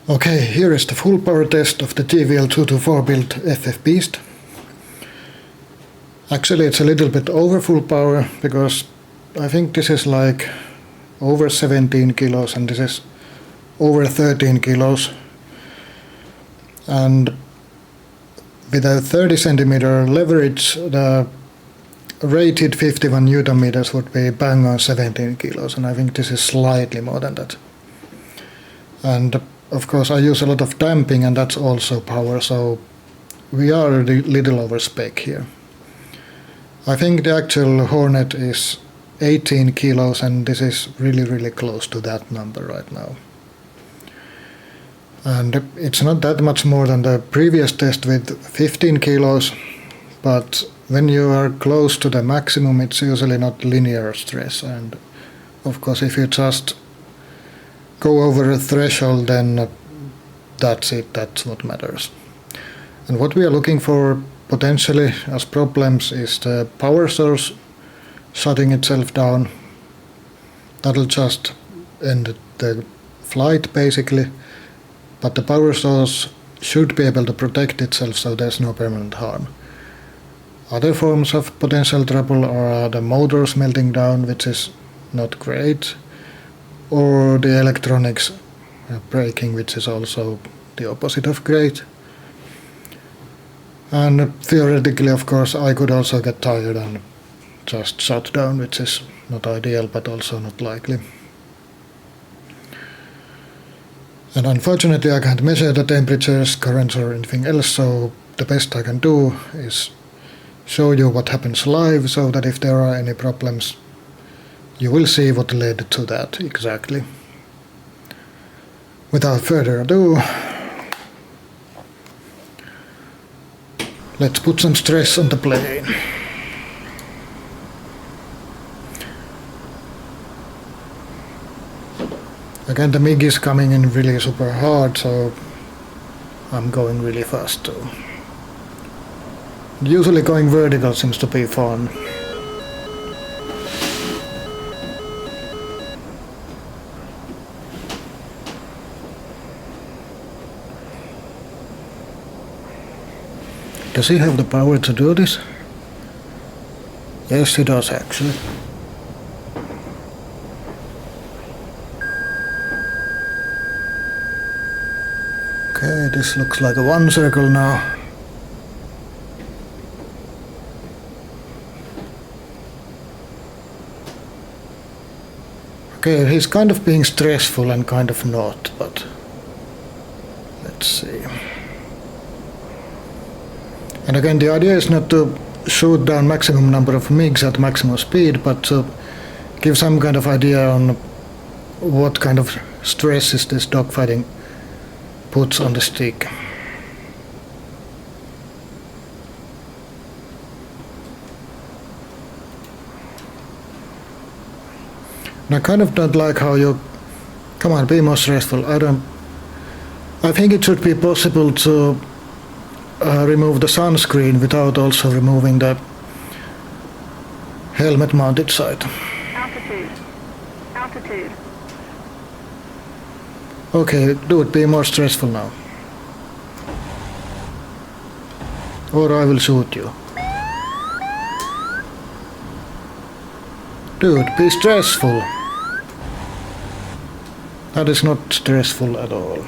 Okay, here is the full power test of the GVL224 built FFBeast. Actually, it's a little bit over full power because I think this is like over 17 kilos and this is over 13 kilos. And with a 30 centimeter leverage, the rated 51 Newton meters would be bang on 17 kilos, and I think this is slightly more than that. And of course I use a lot of damping, and that's also power, so we are a little over spec here. I think the actual Hornet is 18 kilos, and this is really close to that number right now. And it's not that much more than the previous test with 15 kilos, but when you are close to the maximum, it's usually not linear stress, and of course if you just go over a threshold, then that's it, that's what matters. And what we are looking for potentially as problems is the power source shutting itself down. That'll just end the flight basically, but the power source should be able to protect itself so there's no permanent harm. Other forms of potential trouble are the motors melting down, which is not great, or the electronics breaking, which is also the opposite of great. And theoretically, of course, I could also get tired and just shut down, which is not ideal but also not likely. And unfortunately I can't measure the temperatures, currents or anything else, so the best I can do is show you what happens live, so that if there are any problems you will see what led to that exactly. Without further ado, let's put some stress on the plane. Again, the MiG is coming in really super hard, so I'm going really fast too. Usually going vertical seems to be fun. Does he have the power to do this? Yes, he does actually. Okay, this looks like a one circle now. Okay, he's kind of being stressful and kind of not, but let's see. And again, the idea is not to shoot down maximum number of MiGs at maximum speed, but to give some kind of idea on what kind of stresses this dogfighting puts on the stick. And I kind of don't like how you... Come on, be more stressful. I think it should be possible to remove the sunscreen without also removing the helmet mounted sight. Altitude. Okay, dude, be more stressful now. Or I will shoot you. Dude, be stressful. That is not stressful at all.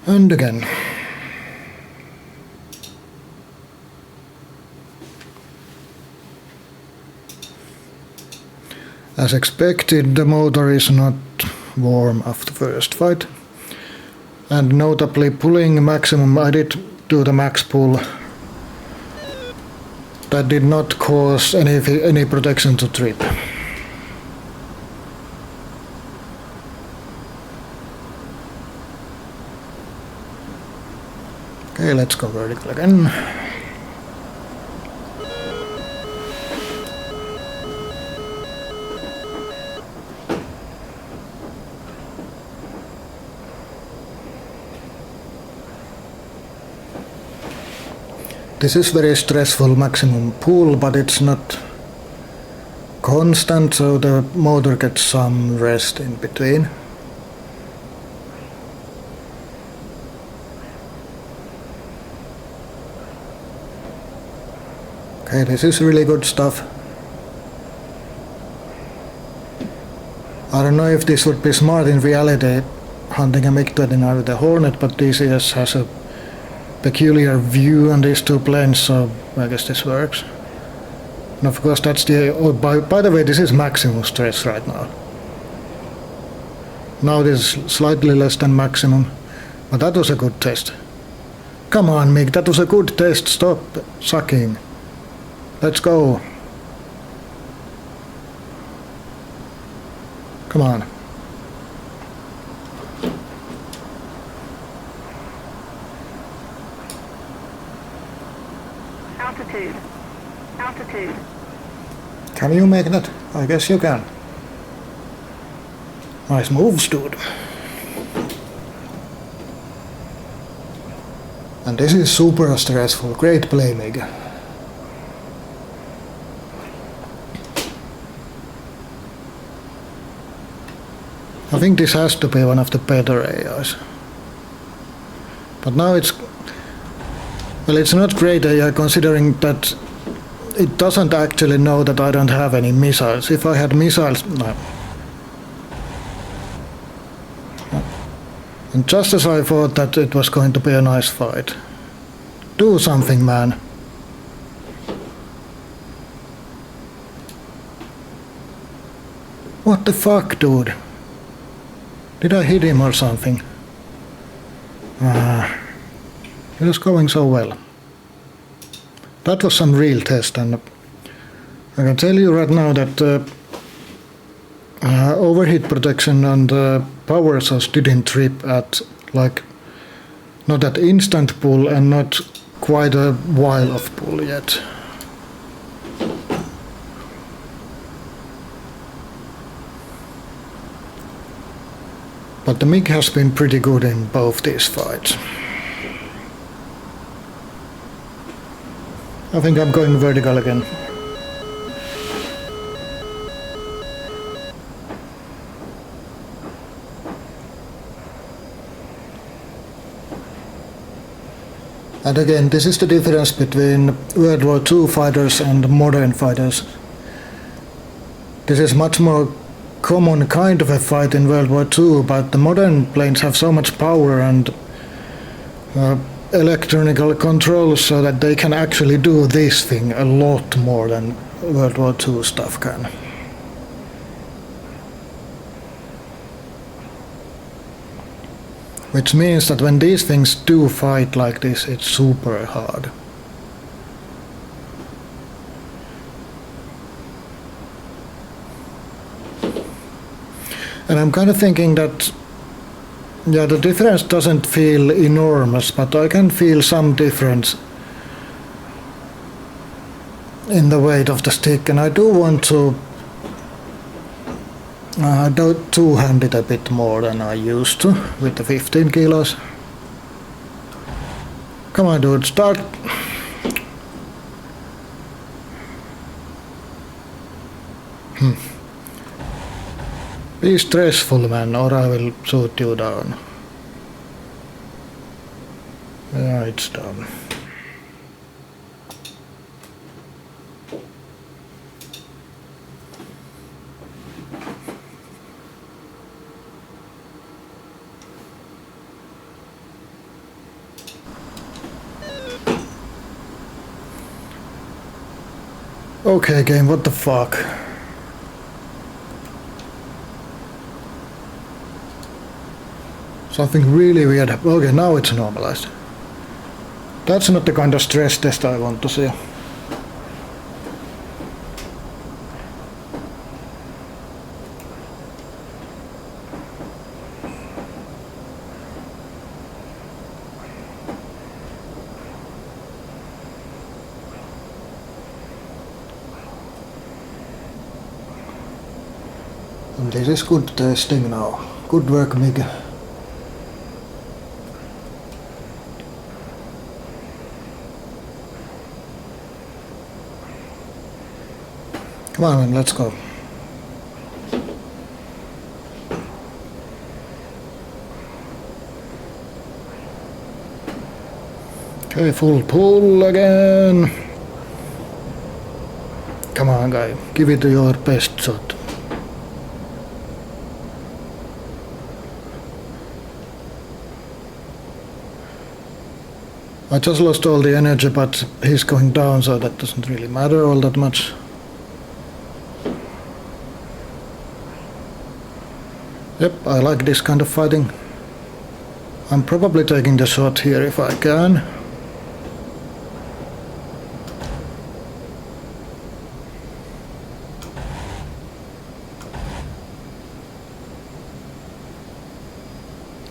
And again. As expected, the motor is not warm after first fight. And notably pulling maximum, I did do the max pull. That did not cause any protection to trip. Okay, let's go vertical again. This is very stressful maximum pull, but it's not constant, so the motor gets some rest in between. Hey, this is really good stuff. I don't know if this would be smart in reality, hunting a MiG-29 with a Hornet, but DCS has a peculiar view on these two planes, so I guess this works. And of course that's the... Oh, by the way, this is maximum stress right now. Now this is slightly less than maximum, but that was a good test. Come on, MiG, that was a good test, stop sucking. Let's go. Come on. Altitude. Altitude. Can you make that? I guess you can. Nice moves, dude. And this is super stressful. Great play, MiG. I think this has to be one of the better AIs. But now it's... Well, it's not great AI considering that it doesn't actually know that I don't have any missiles. If I had missiles... No. And just as I thought that it was going to be a nice fight. Do something, man. What the fuck, dude? Did I hit him or something? It was going so well. That was some real test, and I can tell you right now that overheat protection and power source didn't trip at, like, not at instant pull and not quite a while of pull yet. But the MiG has been pretty good in both these fights. I think I'm going vertical again. And again, this is the difference between World War II fighters and modern fighters. This is much more common kind of a fight in World War II, but the modern planes have so much power and electronic controls so that they can actually do this thing a lot more than World War II stuff can. Which means that when these things do fight like this, it's super hard. And I'm kind of thinking that, yeah, the difference doesn't feel enormous, but I can feel some difference in the weight of the stick, and I do want to two-hand it a bit more than I used to with the 15 kilos. Come on, dude, start. Be stressful, man, or I will shoot you down. Yeah, it's done. Okay, game, what the fuck? Something really weird. Okay, now it's normalized. That's not the kind of stress test I want to see. And this is good testing now. Good work, MiG. Come on, man, let's go. Okay, full pull again. Come on, guy, give it your best shot. I just lost all the energy, but he's going down, so that doesn't really matter all that much. Yep, I like this kind of fighting. I'm probably taking the shot here if I can.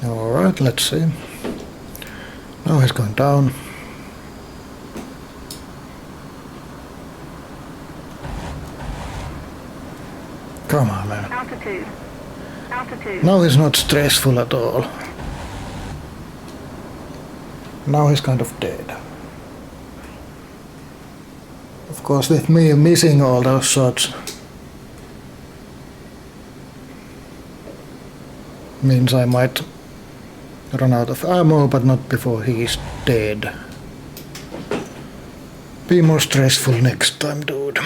Alright, let's see. Now he's going down. Come on, man. Altitude. Altitude. Now he's not stressful at all. Now he's kind of dead. Of course, with me missing all those shots means I might run out of ammo, but not before he's dead. Be more stressful next time, dude.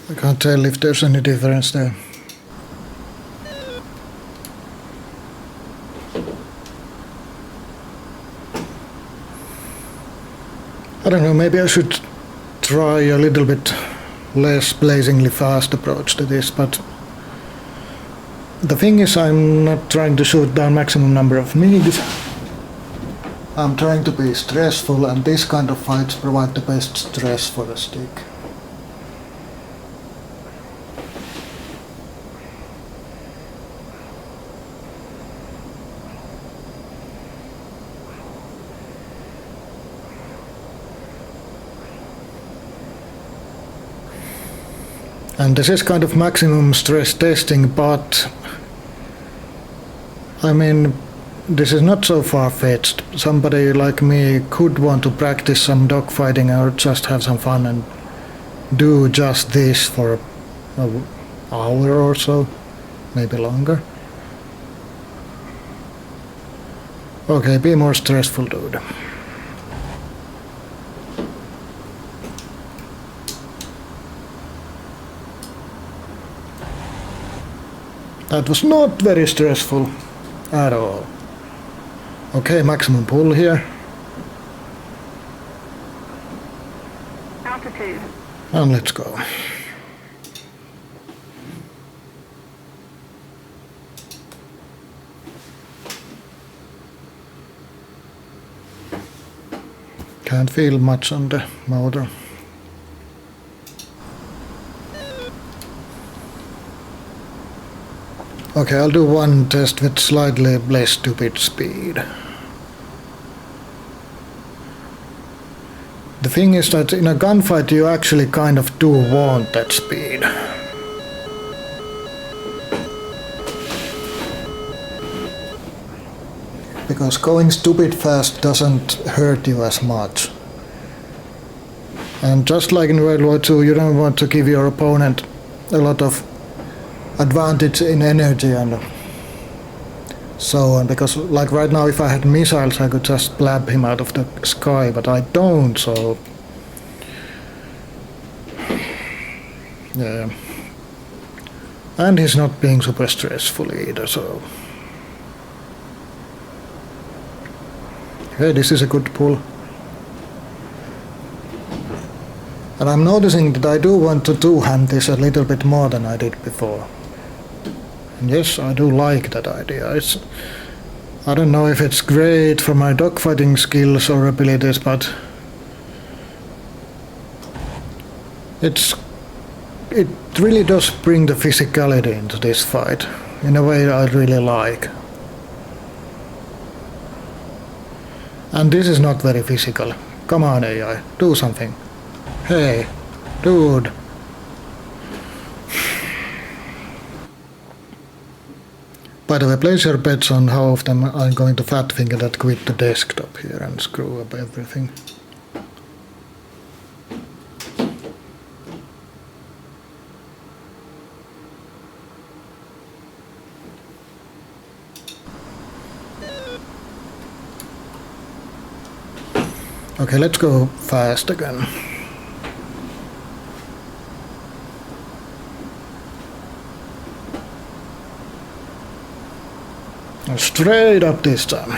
I can't tell if there's any difference there. I don't know, maybe I should try a little bit less blazingly fast approach to this, but the thing is I'm not trying to shoot down maximum number of MiGs. I'm trying to be stressful, and this kind of fights provide the best stress for the stick. And this is kind of maximum stress testing, but I mean, this is not so far-fetched. Somebody like me could want to practice some dogfighting or just have some fun and do just this for an hour or so, maybe longer. Okay, be more stressful, dude. That was not very stressful at all. Okay, maximum pull here. Altitude. And let's go. Can't feel much on the motor. Okay, I'll do one test with slightly less stupid speed. The thing is that in a gunfight you actually kind of do want that speed. Because going stupid fast doesn't hurt you as much. And just like in World War II, you don't want to give your opponent a lot of advantage in energy and so on, because like right now if I had missiles I could just blab him out of the sky, but I don't, so yeah. And he's not being super stressful either, so okay, this is a good pull. And I'm noticing that I do want to two-hand this a little bit more than I did before. And yes, I do like that idea. I don't know if it's great for my dogfighting skills or abilities, but it really does bring the physicality into this fight in a way I really like. And this is not very physical. Come on, AI, do something. Hey, dude. By the way, place your bets on how often I'm going to fat finger that quit the desktop here and screw up everything. Okay, let's go fast again. Straight up this time.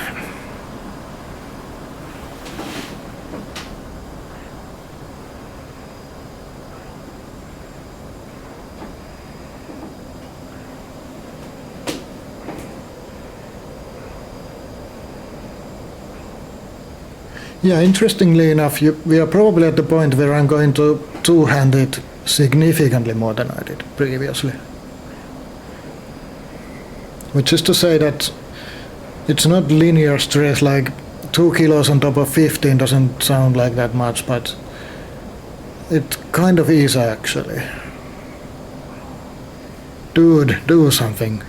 Yeah, interestingly enough, we are probably at the point where I'm going to two-hand it significantly more than I did previously. Which is to say that it's not linear stress, like 2 kilos on top of 15 doesn't sound like that much, but it kind of is actually. Dude, do something.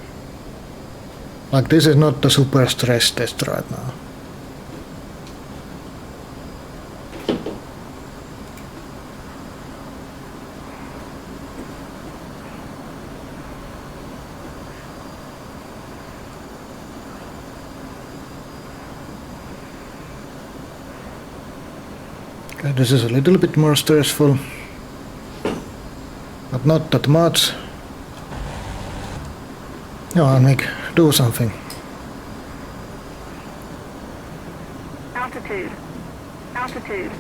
Like, this is not the super stress test right now. Okay, this is a little bit more stressful, but not that much. Yeah, Nick, do something. Altitude. Altitude.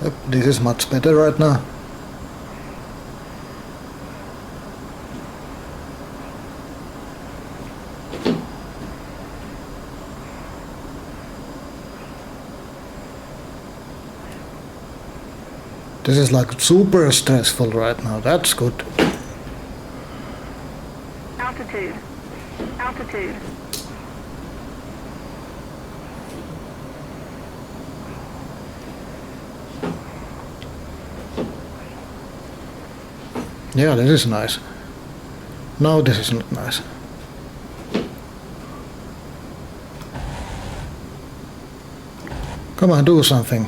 Yep, this is much better right now. This is like super stressful right now, that's good. Altitude. Altitude. Yeah, this is nice. No, this is not nice. Come on, do something.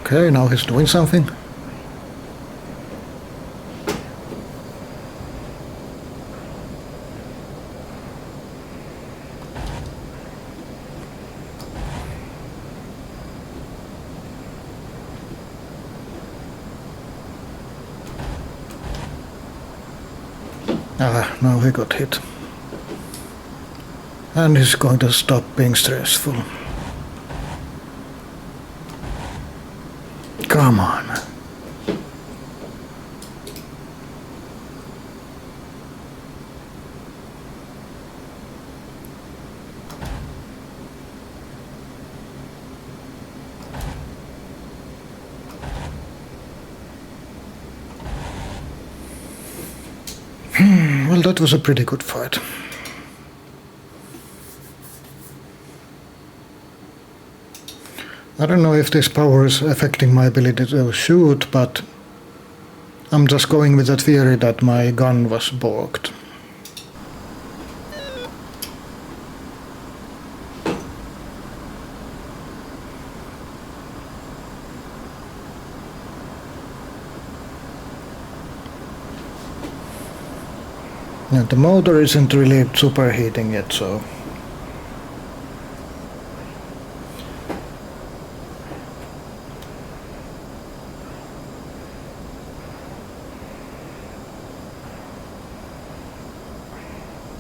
Okay, now he's doing something. Ah, now he got hit. And he's going to stop being stressful. Come on. Well, that was a pretty good fight. I don't know if this power is affecting my ability to shoot, but I'm just going with the theory that my gun was balked. Yeah, the motor isn't really superheating yet, so...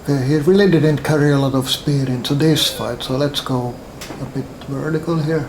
Okay, he really didn't carry a lot of speed into this fight, so let's go a bit vertical here.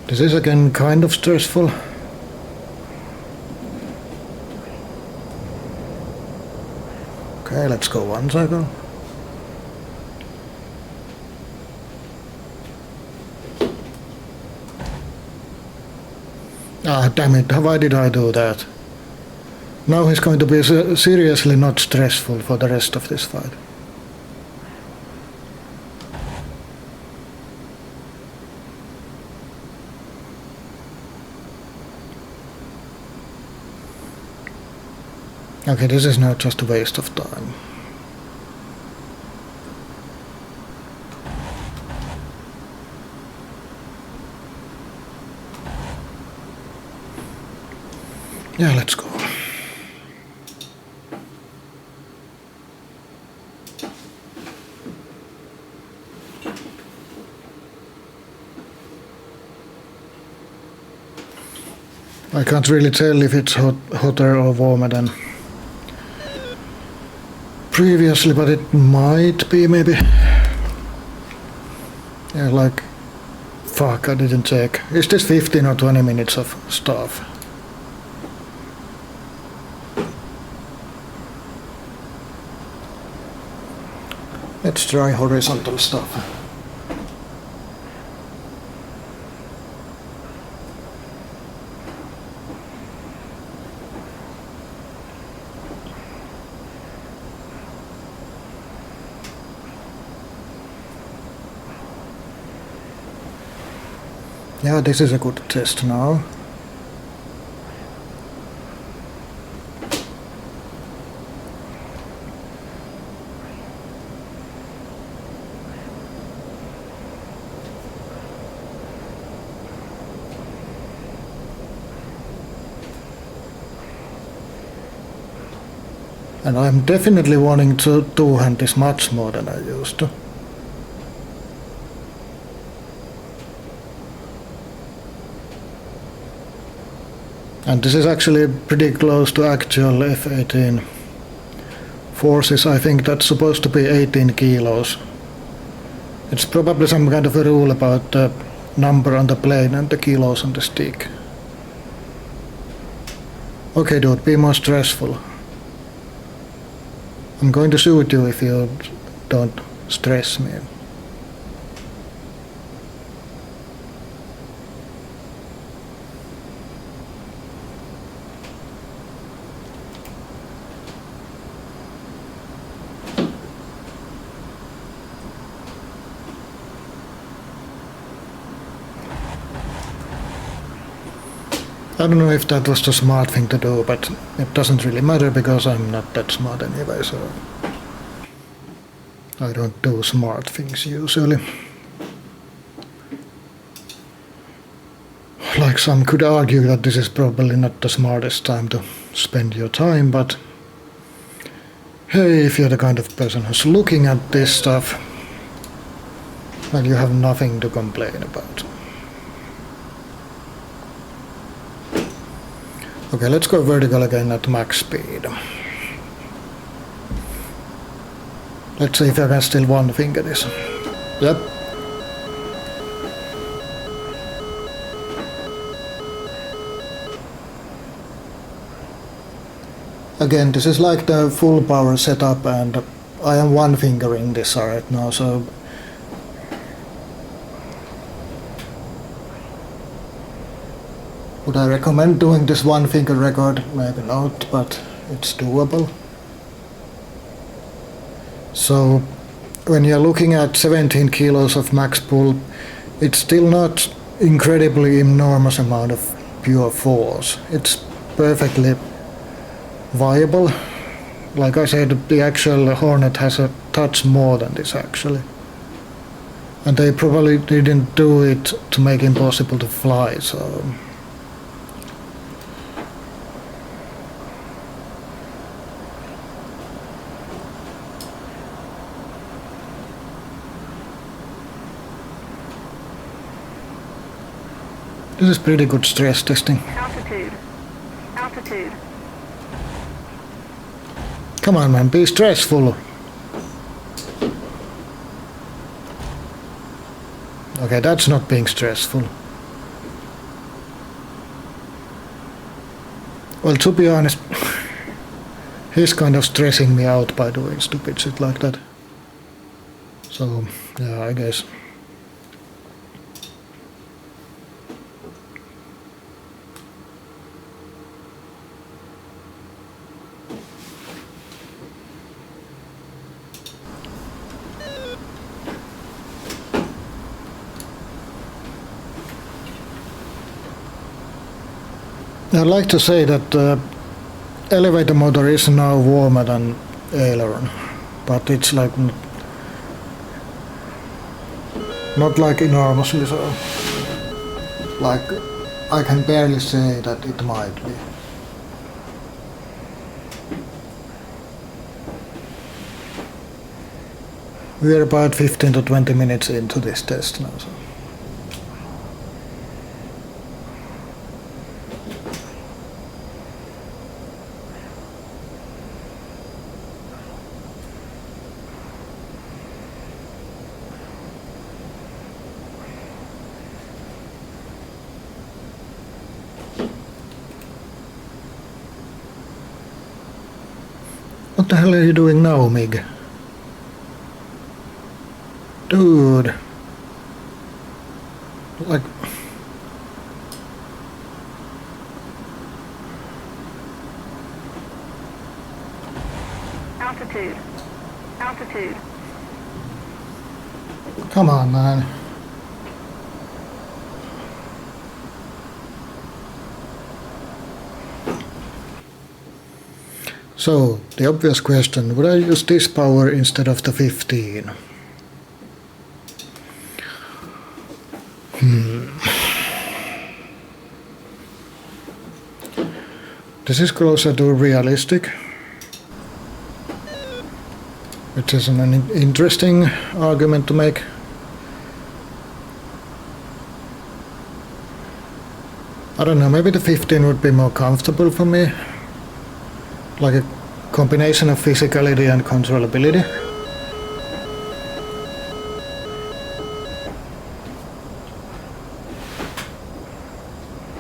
This is again kind of stressful. Okay, let's go one cycle. Ah, damn it, why did I do that? Now he's going to be seriously not stressful for the rest of this fight. Okay, this is not just a waste of time. Yeah, let's go. I can't really tell if it's hotter or warmer than previously, but it might be maybe. Yeah, like, fuck, I didn't check. Is this 15 or 20 minutes of stuff? Let's try horizontal stuff. Yeah, this is a good test now. And I'm definitely wanting to two-hand this much more than I used to. And this is actually pretty close to actual F-18 forces. I think that's supposed to be 18 kilos. It's probably some kind of a rule about the number on the plane and the kilos on the stick. Okay dude, be more stressful. I'm going to shoot you if you don't stress me. I don't know if that was the smart thing to do, but it doesn't really matter because I'm not that smart anyway, so I don't do smart things usually. Like some could argue that this is probably not the smartest time to spend your time, but hey, if you're the kind of person who's looking at this stuff, well, you have nothing to complain about. Okay, let's go vertical again at max speed. Let's see if I can still one finger this. Yep. Again, this is like the full power setup and I am one fingering this right now, so would I recommend doing this one finger record? Maybe not, but it's doable. So when you're looking at 17 kilos of max pull, it's still not incredibly enormous amount of pure force. It's perfectly viable. Like I said, the actual Hornet has a touch more than this actually. And they probably didn't do it to make it impossible to fly, so this is pretty good stress testing. Altitude. Altitude. Come on man, be stressful. Okay, that's not being stressful. Well, to be honest, he's kind of stressing me out by doing stupid shit like that. So, yeah, I guess. I'd like to say that elevator motor is now warmer than aileron, but it's like not like enormously so. Like I can barely say that it might be. We're about 15 to 20 minutes into this test now. So. What the hell are you doing now, Mig? Dude. Like... Altitude. Altitude. Come on, man. So, the obvious question, would I use this power instead of the 15? This is closer to realistic, which is an interesting argument to make. I don't know, maybe the 15 would be more comfortable for me. Like a combination of physicality and controllability.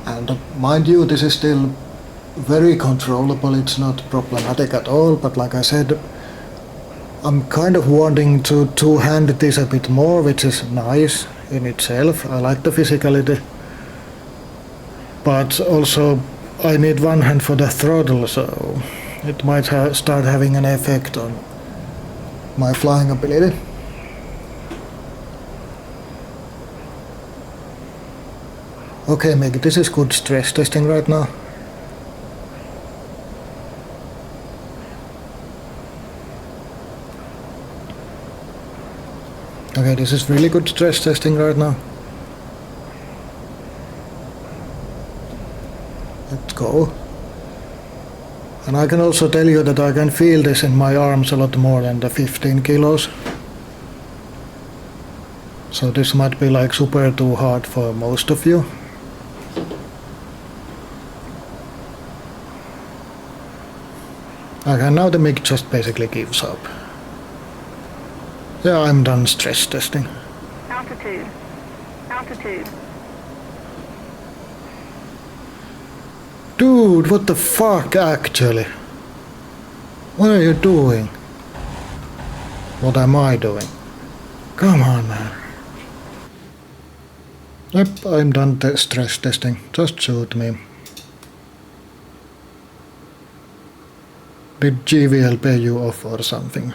And mind you, this is still very controllable, it's not problematic at all, but like I said, I'm kind of wanting to two-hand this a bit more, which is nice in itself. I like the physicality. But also I need one hand for the throttle, so it might start having an effect on my flying ability. Okay, Meg, this is good stress testing right now. Okay, this is really good stress testing right now. Let's go. And I can also tell you that I can feel this in my arms a lot more than the 15 kilos. So this might be like super too hard for most of you. Okay, now the MiG just basically gives up. Yeah, I'm done stress testing. Altitude. Altitude. Dude, what the fuck actually? What are you doing? What am I doing? Come on, man. Yep, I'm done stress testing. Just shoot me. Did GVL pay you off or something?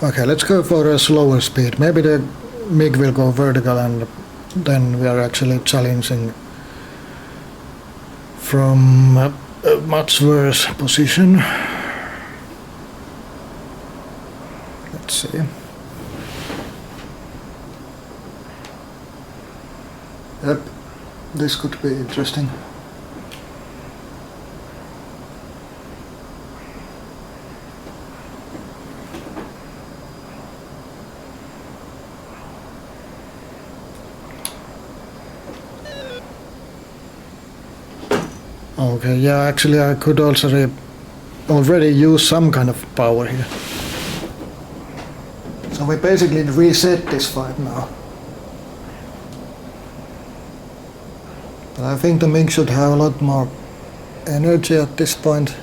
Okay, let's go for a slower speed. Maybe the MiG will go vertical and then we are actually challenging from a much worse position. Let's see. Yep, this could be interesting. Okay, yeah, actually I could also already use some kind of power here. So we basically reset this fight now. But I think the MiG should have a lot more energy at this point.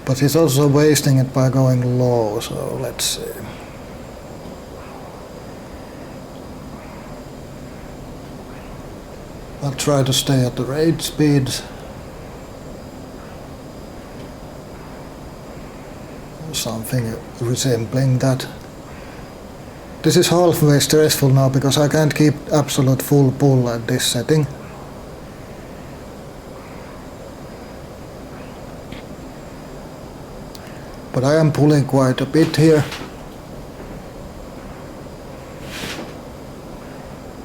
But he's also wasting it by going low, so let's see. I'll try to stay at the rate speeds. Something resembling that. This is halfway stressful now because I can't keep absolute full pull at this setting. But I am pulling quite a bit here.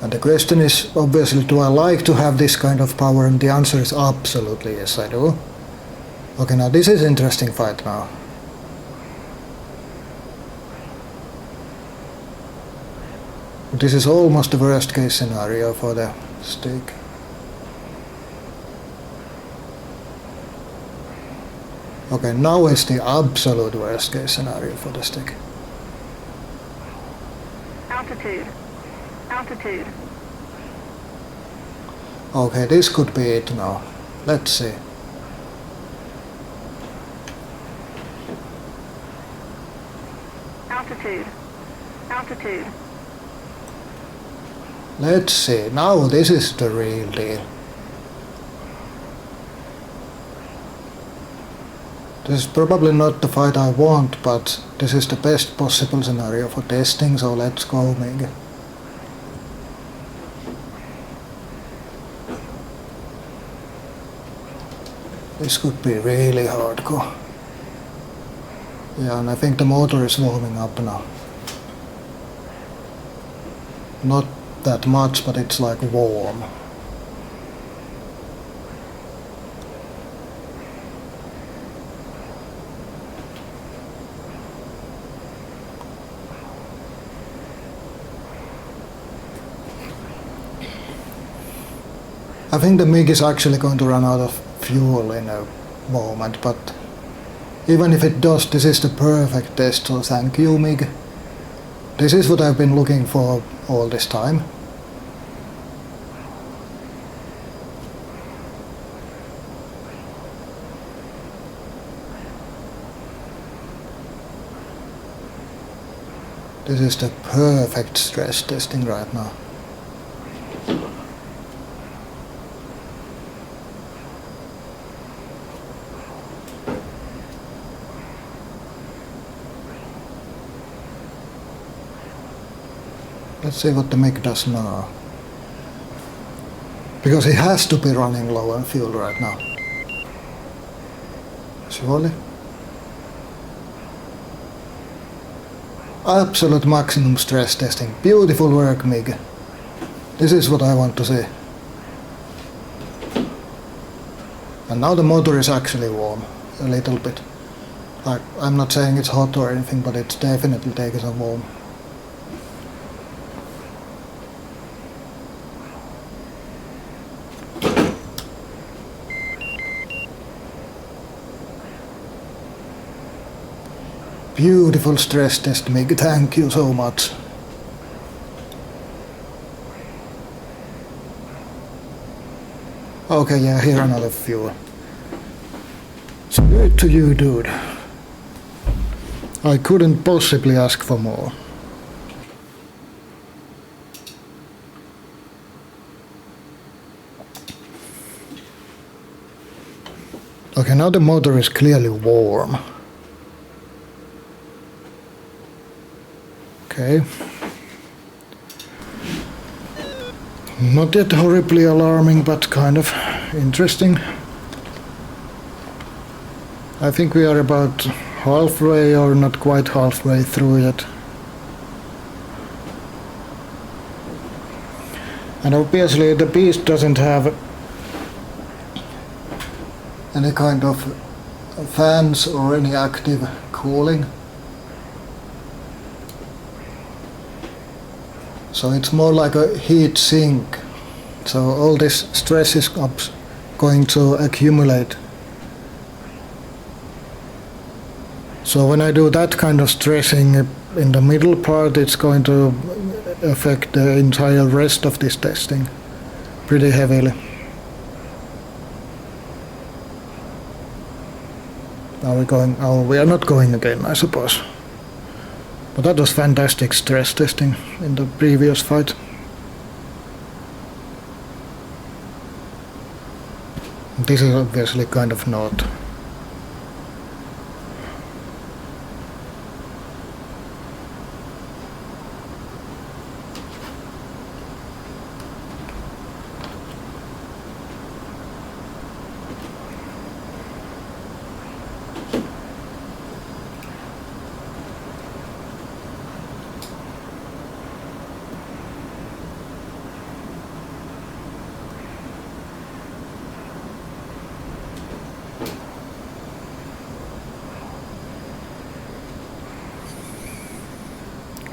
And the question is obviously, do I like to have this kind of power? And the answer is absolutely yes, I do. Okay, now this is interesting fight now. This is almost the worst case scenario for the stick. Okay, now is the absolute worst case scenario for the stick. Altitude. Altitude. Okay, this could be it now. Let's see. Altitude. Altitude. Let's see. Now this is the real deal. This is probably not the fight I want, but this is the best possible scenario for testing, so let's go, Mig. This could be really hardcore. Yeah, and I think the motor is warming up now. Not that much, but it's like warm. I think the MiG is actually going to run out of fuel in a moment, but even if it does, this is the perfect test, so thank you, MiG. This is what I've been looking for all this time. This is the perfect stress testing right now. Let's see what the MiG does now. Because he has to be running low on fuel right now. Surely. Absolute maximum stress testing. Beautiful work, MiG. This is what I want to see. And now the motor is actually warm. A little bit. Like, I'm not saying it's hot or anything, but it's definitely taking some warm. Beautiful stress test, MiG. Thank you so much. Okay, yeah, here another fuel. So good to you, dude. I couldn't possibly ask for more. Okay, now the motor is clearly warm. Okay. Not yet horribly alarming, but kind of interesting. I think we are about halfway or not quite halfway through yet. And obviously the Beast doesn't have any kind of fans or any active cooling. So it's more like a heat sink. So all this stress is going to accumulate. So when I do that kind of stressing in the middle part, it's going to affect the entire rest of this testing pretty heavily. Are we going? Oh, we are not going again, I suppose. But that was fantastic stress testing in the previous fight. This is obviously kind of not.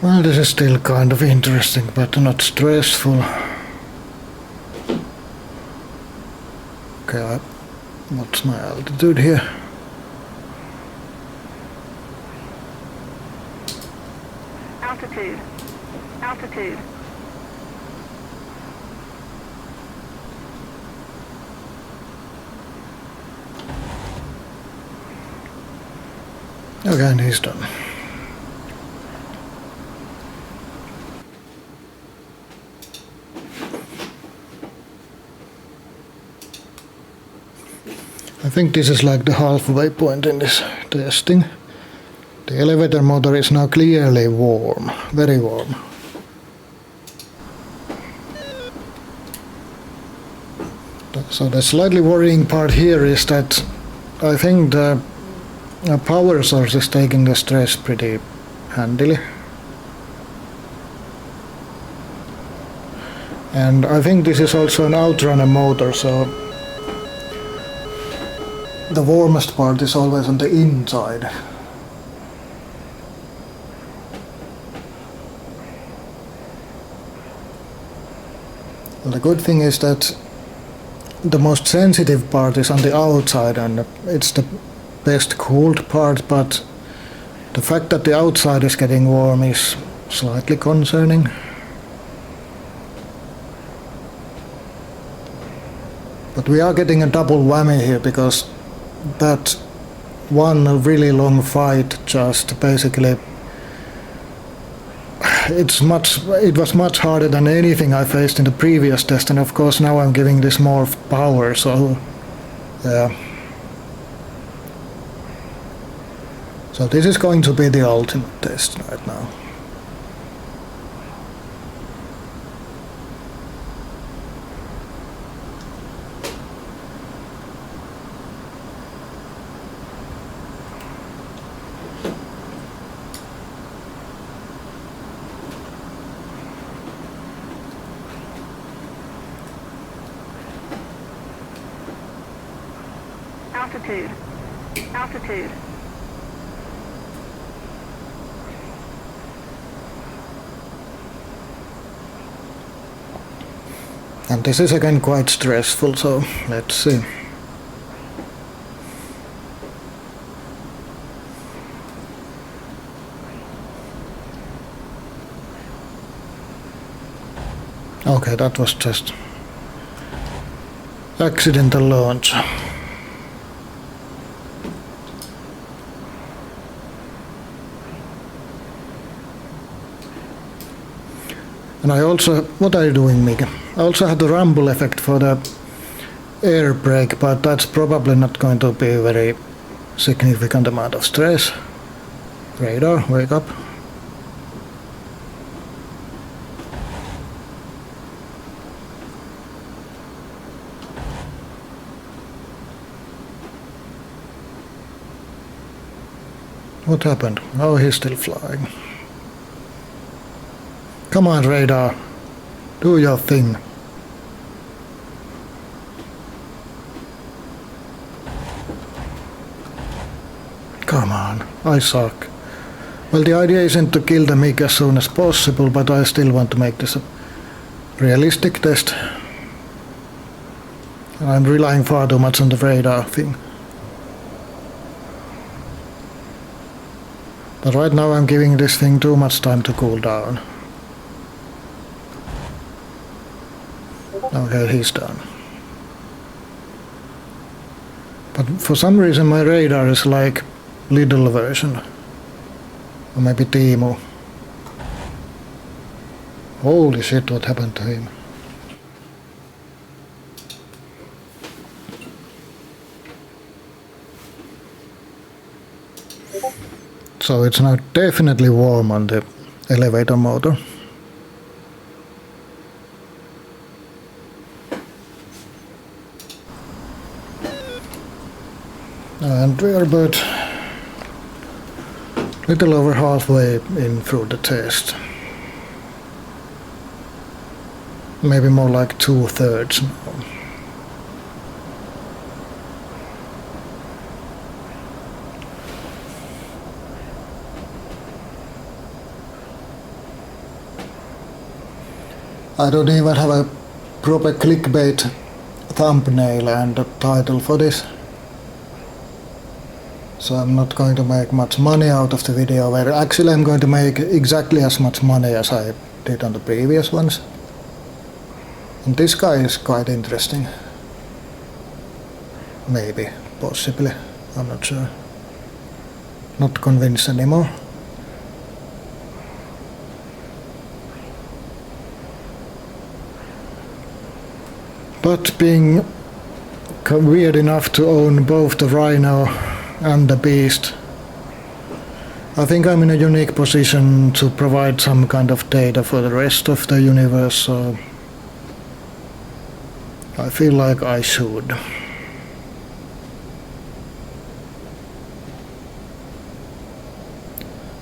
Well, this is still kind of interesting, but not stressful. Okay, what's my altitude here? Altitude. Altitude. Okay, and he's done. I think this is like the halfway point in this testing. The elevator motor is now clearly warm, very warm. So the slightly worrying part here is that I think the power source is taking the stress pretty handily. And I think this is also an outrunner motor, so the warmest part is always on the inside. Well, the good thing is that the most sensitive part is on the outside and it's the best cooled part, but the fact that the outside is getting warm is slightly concerning. But we are getting a double whammy here because that one really long fight just basically it was much harder than anything I faced in the previous test, and of course now I'm giving this more power, so yeah. So this is going to be the ultimate test right now. Altitude. Altitude. And this is again quite stressful, so let's see. Okay, that was just accidental launch. And I also, what are you doing, Mika? I also had the rumble effect for the air brake, but that's probably not going to be a very significant amount of stress. Radar, wake up. What happened? Oh, he's still flying. Come on, radar. Do your thing. Come on, I suck. Well, the idea isn't to kill the MiG as soon as possible, but I still want to make this a realistic test. I'm relying far too much on the radar thing. But right now I'm giving this thing too much time to cool down. Okay, he's done. But for some reason my radar is like little version. Or maybe Teemu. Holy shit, what happened to him? So it's now definitely warm on the elevator motor. And we are about little over halfway in through the test. Maybe more like 2/3 now. I don't even have a proper clickbait thumbnail and a title for this. So I'm not going to make much money out of the video, where actually I'm going to make exactly as much money as I did on the previous ones. And this guy is quite interesting. Maybe, possibly, I'm not sure. Not convinced anymore. But being weird enough to own both the Rhino and the Beast, I think I'm in a unique position to provide some kind of data for the rest of the universe, so I feel like I should.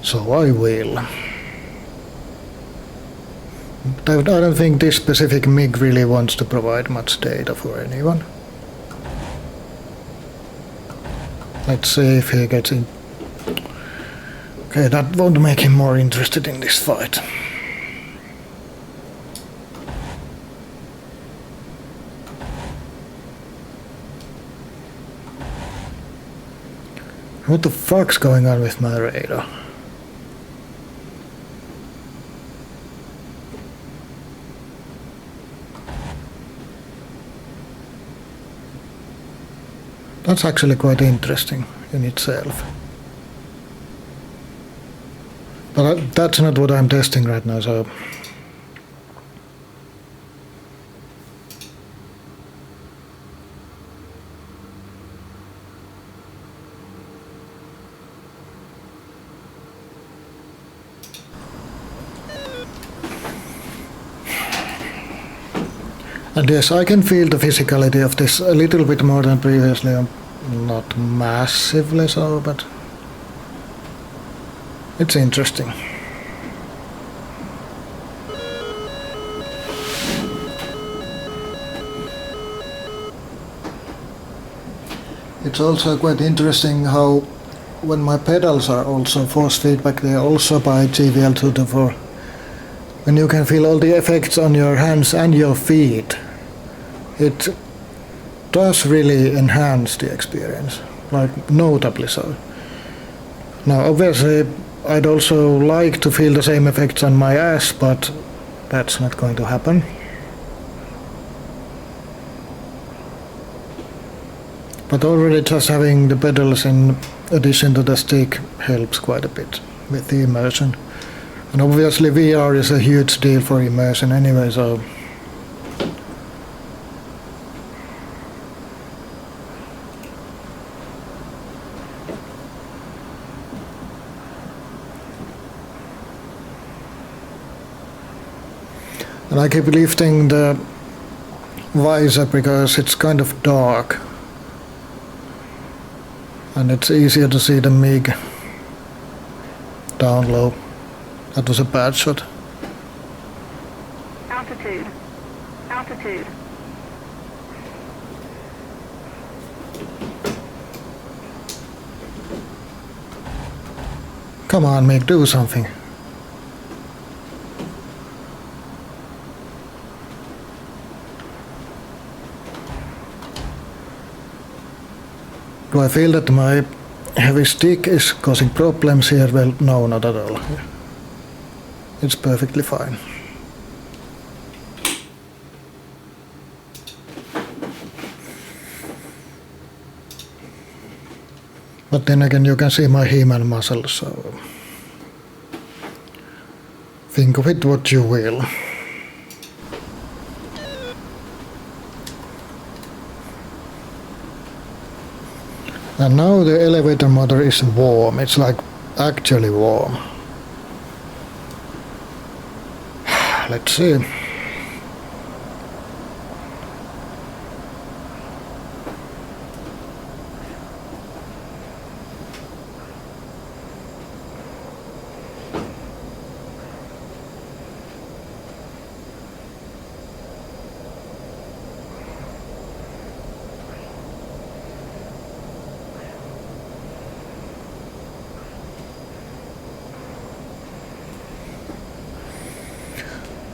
So I will. I don't think this specific MiG really wants to provide much data for anyone. Let's see if he gets in. Okay, that won't make him more interested in this fight. What the fuck's going on with my radar? That's actually quite interesting in itself. But that's not what I'm testing right now, so... And yes, I can feel the physicality of this a little bit more than previously. Not massively so, but it's interesting. It's also quite interesting how when my pedals are also force feedback, they are also by GVL224. When you can feel all the effects on your hands and your feet, it does really enhance the experience, like notably so. Now obviously I'd also like to feel the same effects on my ass, but that's not going to happen. But already just having the pedals in addition to the stick helps quite a bit with the immersion. And obviously VR is a huge deal for immersion anyway, so... And I keep lifting the visor because it's kind of dark. And it's easier to see the MiG down low. That was a bad shot. Altitude. Altitude. Come on, MiG, do something. Do I feel that my heavy stick is causing problems here? Well, no, not at all. It's perfectly fine. But then again, you can see my He-Man muscles, so... think of it what you will. And now the elevator motor is warm, it's like actually warm. Let's see.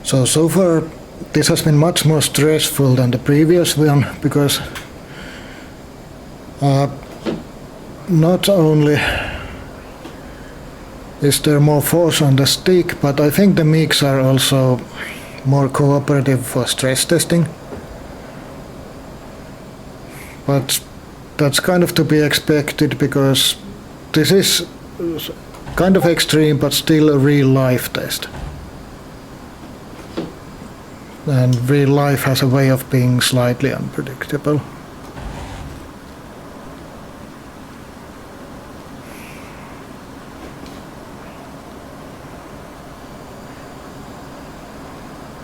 So far this has been much more stressful than the previous one because not only is there more force on the stick, but I think the MIGs are also more cooperative for stress testing. But that's kind of to be expected because this is kind of extreme but still a real life test. And real life has a way of being slightly unpredictable.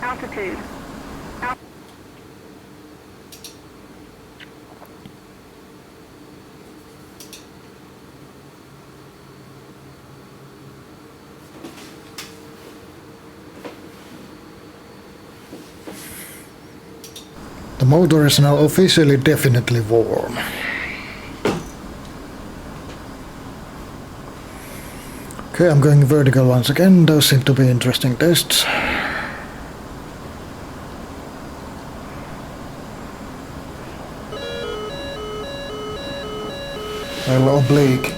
Altitude. The motor is now officially definitely warm. Okay, I'm going vertical once again. Those seem to be interesting tests. Well, oblique.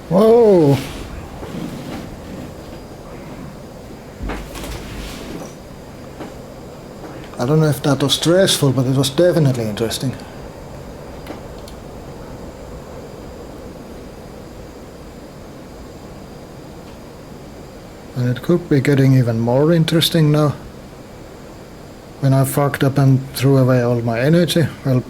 Whoa! I don't know if that was stressful, but it was definitely interesting. And it could be getting even more interesting now. When I fucked up and threw away all my energy, well,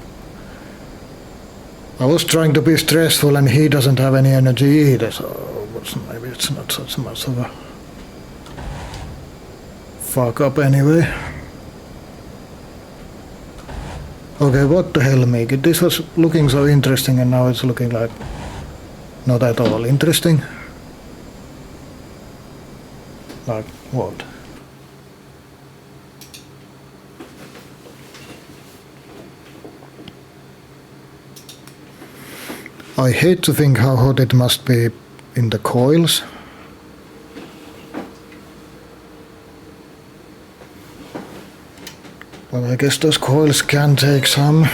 I was trying to be stressful and he doesn't have any energy either, so maybe it's not such much of a fuck up anyway. Okay, what the hell, MIG? This was looking so interesting and now it's looking like not at all interesting. Like what? I hate to think how hot it must be in the coils. But I guess those coils can take some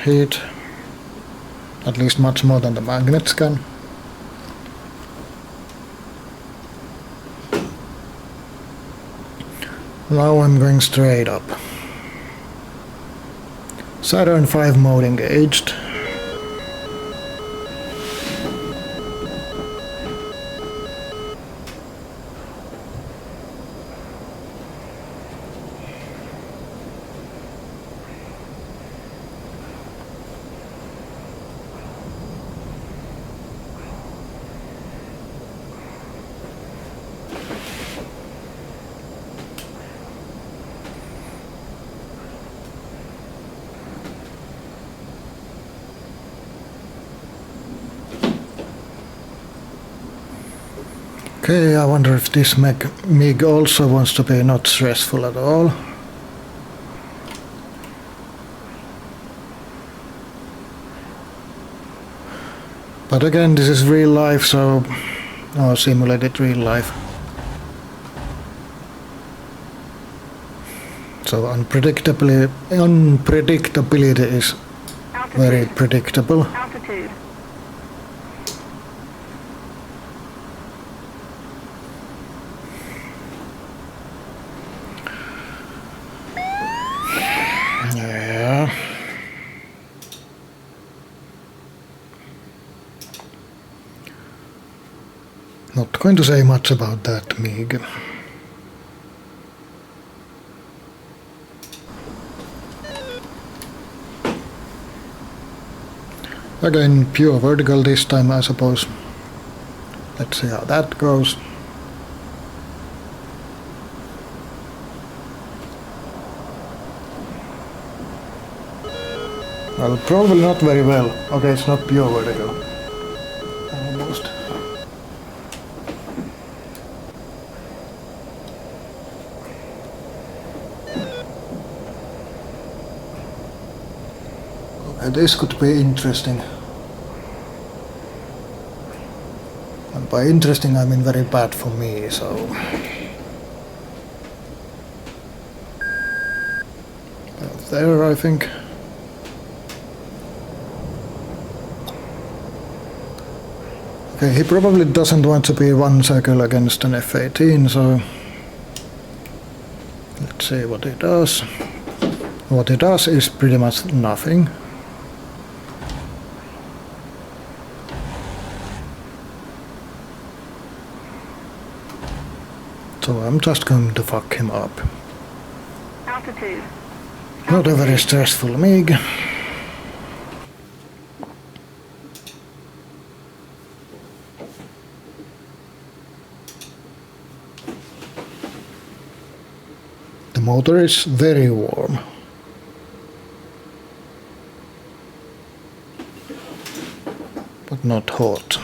heat. At least much more than the magnets can. Now I'm going straight up. Saturn V mode engaged. Okay, I wonder if this MIG also wants to be not stressful at all. But again, this is real life, so simulated real life. So unpredictability is very predictable. Altitude. Yeah. Not going to say much about that, MIG. Again, pure vertical this time, I suppose. Let's see how that goes. Well, probably not very well. Okay, it's not pure vertical. Almost. Okay, this could be interesting. And by interesting I mean very bad for me, so... About there, I think. Okay, he probably doesn't want to be one circle against an F-18, so... Let's see what he does. What he does is pretty much nothing. So I'm just going to fuck him up. Altitude. Not a very stressful MiG. The motor is very warm. But not hot.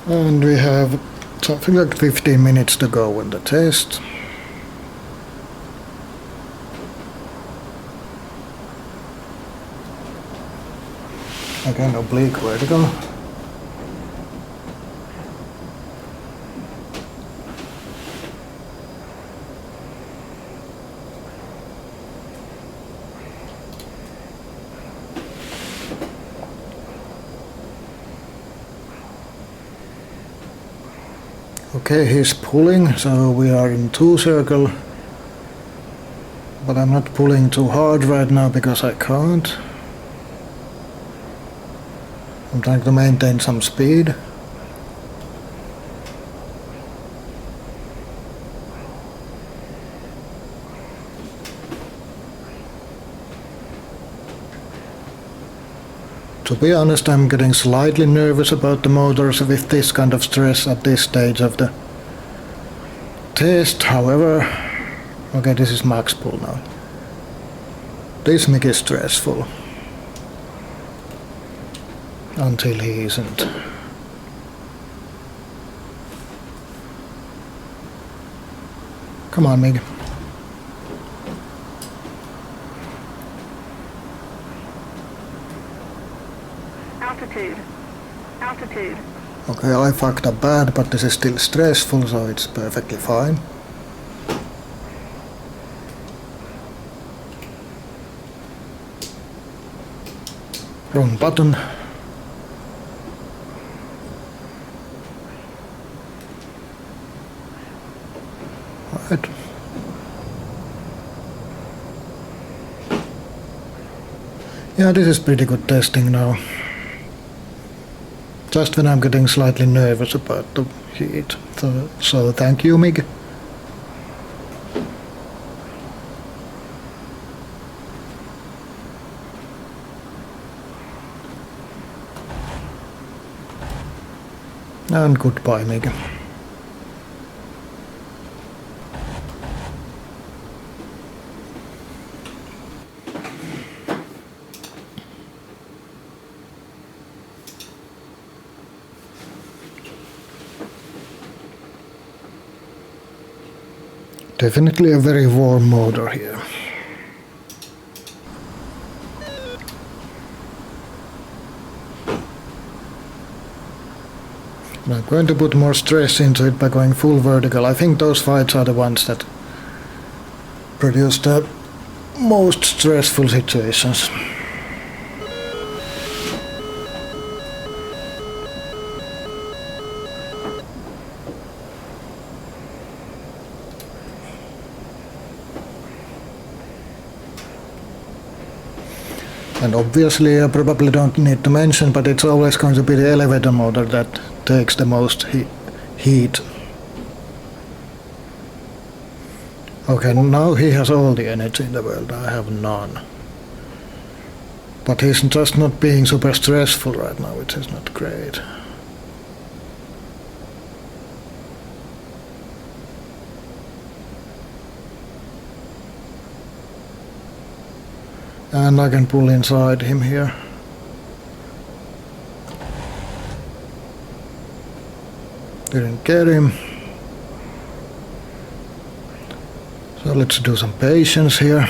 And we have something like 15 minutes to go in the test. Again, oblique vertical. Okay, he's pulling, so we are in 2 circle. But I'm not pulling too hard right now because I can't. I'm trying to maintain some speed. To be honest, I'm getting slightly nervous about the motors with this kind of stress at this stage of the test. However, okay, this is max pull now. This MiG is stressful. Until he isn't. Come on, MiG. Altitude. Altitude. Okay, I fucked up bad, but this is still stressful, so it's perfectly fine. Wrong button. Right. Yeah, this is pretty good testing now. Just when I'm getting slightly nervous about the heat. So thank you, MiG. And goodbye, MiG. Definitely a very warm motor here. I'm going to put more stress into it by going full vertical. I think those fights are the ones that produce the most stressful situations. And obviously I probably don't need to mention, but it's always going to be the elevator motor that takes the most heat. Okay, now he has all the energy in the world, I have none. But he's just not being super stressful right now, which is not great. And I can pull inside him here. Didn't get him. So let's do some patience here.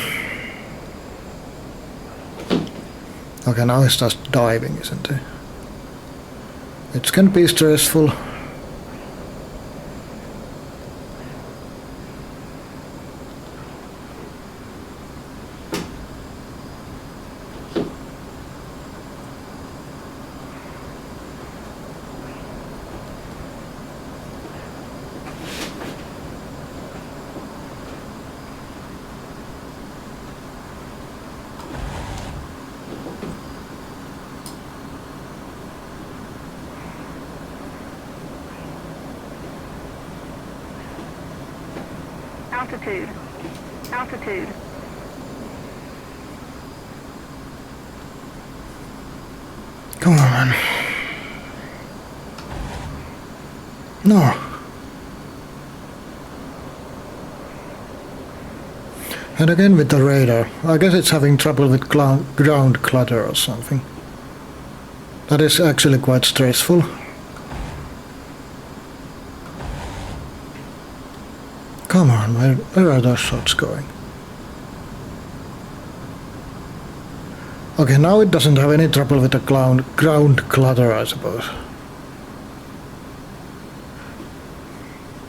Okay, now it's just diving, isn't it? It can be stressful. Altitude. Altitude. Come on. No. And again with the radar. I guess it's having trouble with ground clutter or something. That is actually quite stressful. Come on, where are those shots going? Okay, now it doesn't have any trouble with the ground clutter, I suppose.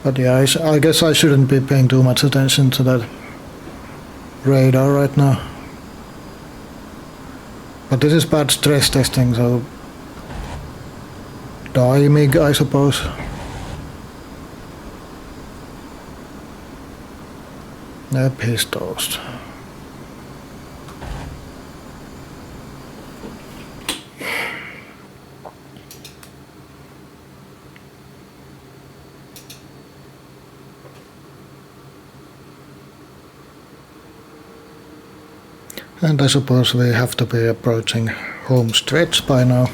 But yeah, I guess I shouldn't be paying too much attention to that radar right now. But this is bad stress testing, so timing, I suppose. Yep, he's toast. And I suppose we have to be approaching home stretch by now.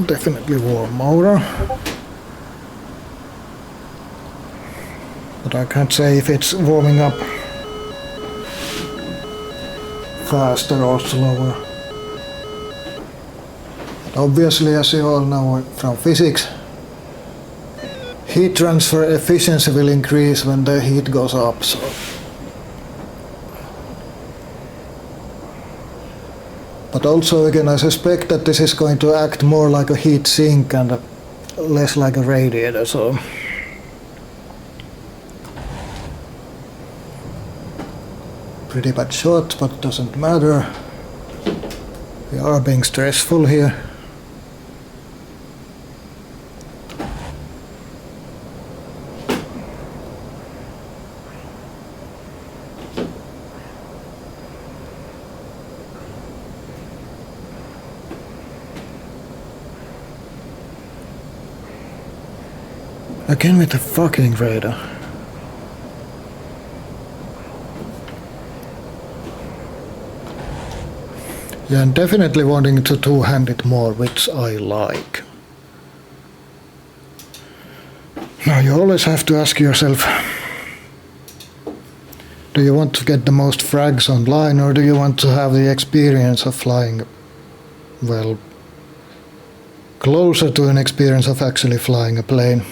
Definitely warm motor. But I can't say if it's warming up faster or slower. But obviously, as you all know from physics, heat transfer efficiency will increase when the heat goes up, so. But also again, I suspect that this is going to act more like a heat sink and less like a radiator, so. Pretty bad shot, but doesn't matter. We are being stressful here. Again with the fucking radar. Yeah, I'm definitely wanting to two-hand it more, which I like. Now you always have to ask yourself, do you want to get the most frags online, or do you want to have the experience of flying, well, closer to an experience of actually flying a plane?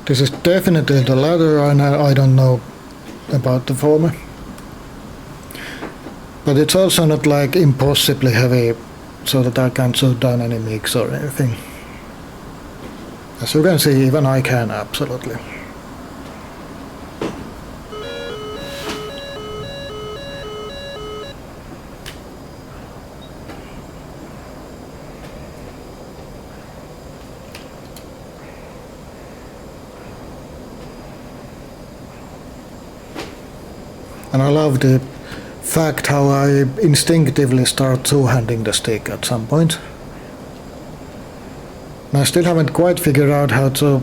This is definitely the latter, and I don't know about the former. But it's also not like impossibly heavy, so that I can't shoot down any mix or anything. As you can see, even I can, absolutely. And I love the fact how I instinctively start two-handing the stick at some point. And I still haven't quite figured out how to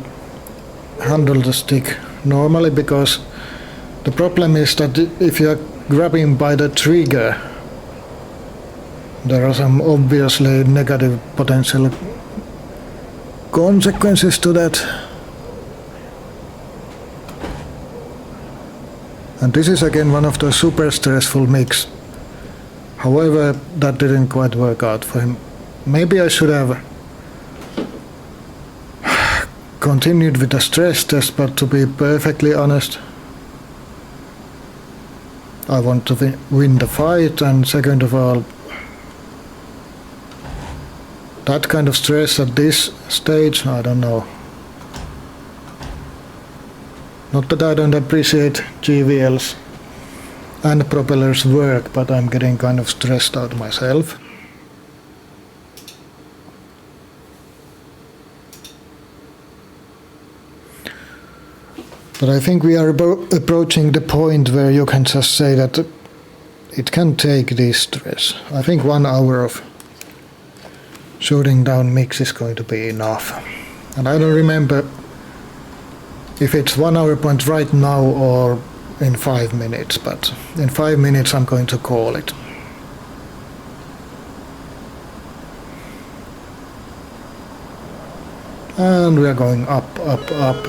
handle the stick normally, because the problem is that if you're grabbing by the trigger, there are some obviously negative potential consequences to that. And this is again one of the super stressful mix. However, that didn't quite work out for him. Maybe I should have continued with the stress test, but to be perfectly honest, I want to win the fight, and second of all, that kind of stress at this stage, I don't know. Not that I don't appreciate GVL's and propeller's work, but I'm getting kind of stressed out myself. But I think we are approaching the point where you can just say that it can take this stress. I think 1 hour of shooting down mix is going to be enough. And I don't remember if it's 1 hour point right now or in 5 minutes, but in 5 minutes I'm going to call it. And we are going up, up, up.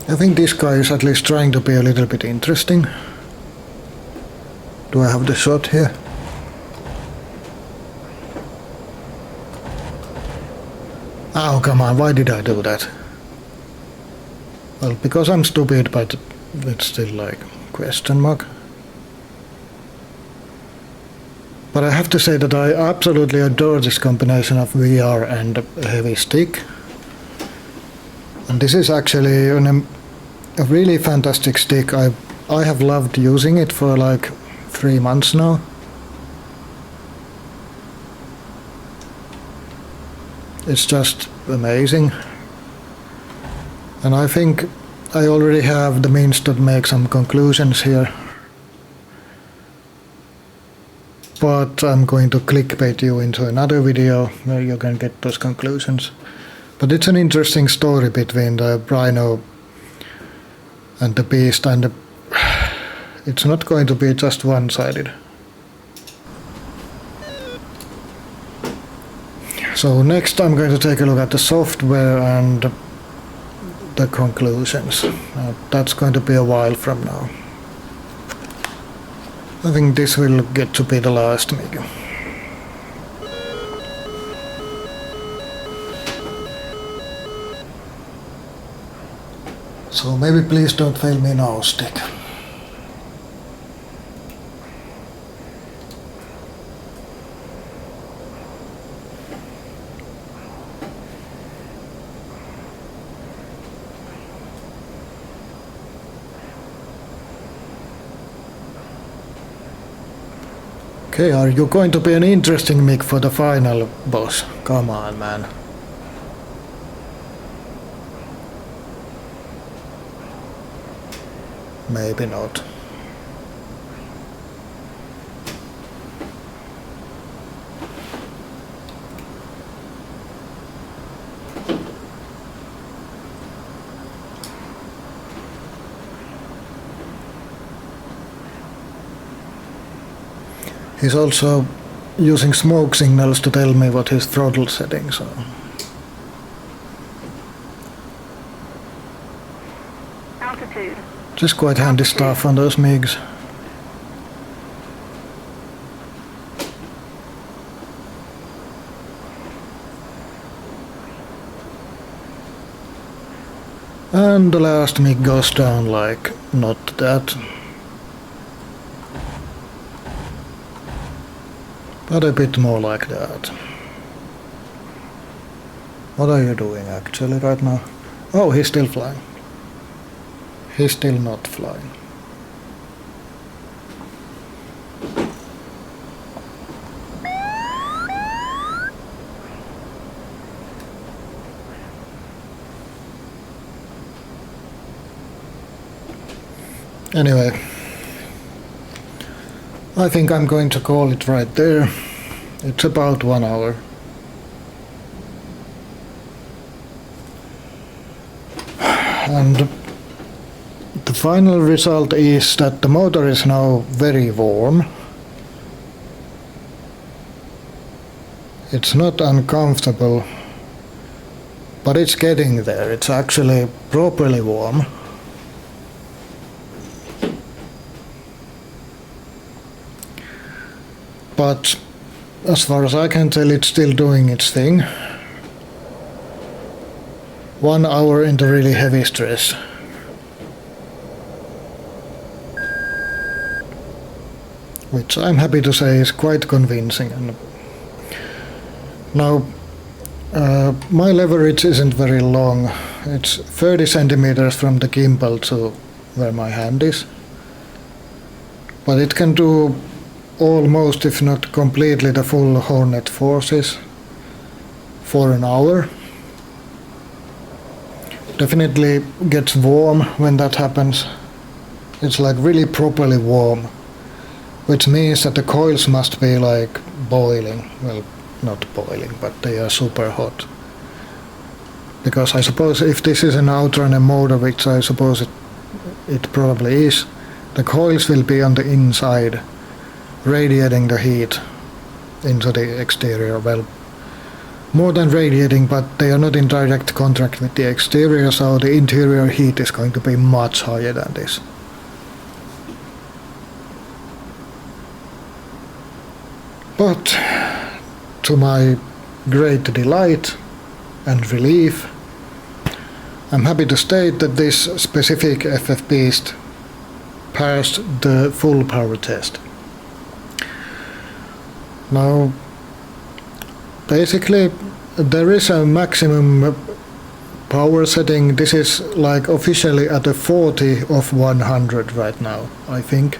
I think this guy is at least trying to be a little bit interesting. Do I have the shot here? Oh, come on, why did I do that? Well, because I'm stupid, but it's still like question mark. But I have to say that I absolutely adore this combination of VR and a heavy stick. And this is actually a really fantastic stick. I have loved using it for like 3 months now. It's just amazing. And I think I already have the means to make some conclusions here. But I'm going to clickbait you into another video where you can get those conclusions. But it's an interesting story between the Rhino and the Beast, and it's not going to be just one-sided. So next I'm going to take a look at the software and the conclusions. That's going to be a while from now. I think this will get to be the last MiG. So maybe please don't fail me now, stick. Okay, are you going to be an interesting MiG for the final boss? Come on, man. Maybe not. He's also using smoke signals to tell me what his throttle settings are. Altitude. Just quite handy stuff on those MiGs. And the last MiG goes down like not that. But a bit more like that. What are you doing actually right now? Oh, he's still flying. He's still not flying. Anyway, I think I'm going to call it right there. It's about 1 hour. And the final result is that the motor is now very warm. It's not uncomfortable, but it's getting there. It's actually properly warm. But as far as I can tell, it's still doing its thing. 1 hour into really heavy stress. Which I'm happy to say is quite convincing. And now, my leverage isn't very long. It's 30 centimeters from the gimbal to where my hand is. But it can do almost, if not completely, the full Hornet forces for an hour. Definitely gets warm when that happens. It's like really properly warm, which means that the coils must be like boiling. Well, not boiling, but they are super hot. Because I suppose if this is an outrunner motor, which I suppose it probably is, the coils will be on the inside, radiating the heat into the exterior. Well, more than radiating, but they are not in direct contact with the exterior, so the interior heat is going to be much higher than this. But to my great delight and relief, I'm happy to state that this specific FFBeast passed the full power test. Now, basically, there is a maximum power setting. This is like officially at a 40 of 100 right now, I think,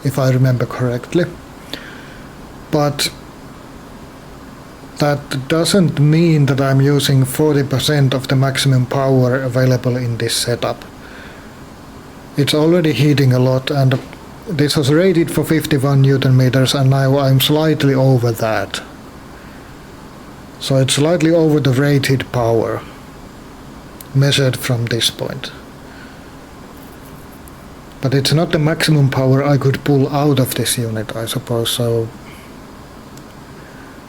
if I remember correctly. But that doesn't mean that I'm using 40% of the maximum power available in this setup. It's already heating a lot, and this was rated for 51 Newton meters, and now I'm slightly over that. So it's slightly over the rated power measured from this point. But it's not the maximum power I could pull out of this unit, I suppose, so.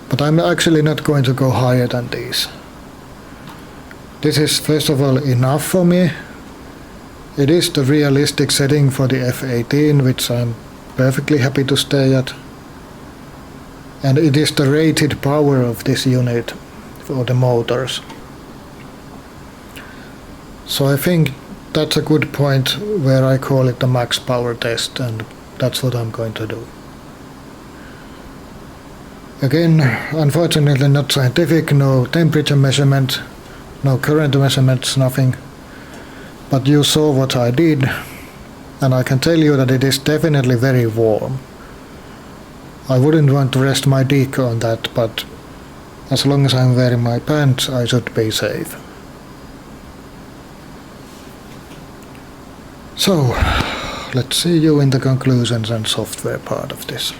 But I'm actually not going to go higher than these. This is first of all enough for me. It is the realistic setting for the F18, which I'm perfectly happy to stay at. And it is the rated power of this unit for the motors. So I think that's a good point where I call it the max power test, and that's what I'm going to do. Again, unfortunately not scientific, no temperature measurement, no current measurements, nothing. But you saw what I did, and I can tell you that it is definitely very warm. I wouldn't want to rest my dick on that, but as long as I'm wearing my pants, I should be safe. So, let's see you in the conclusions and software part of this.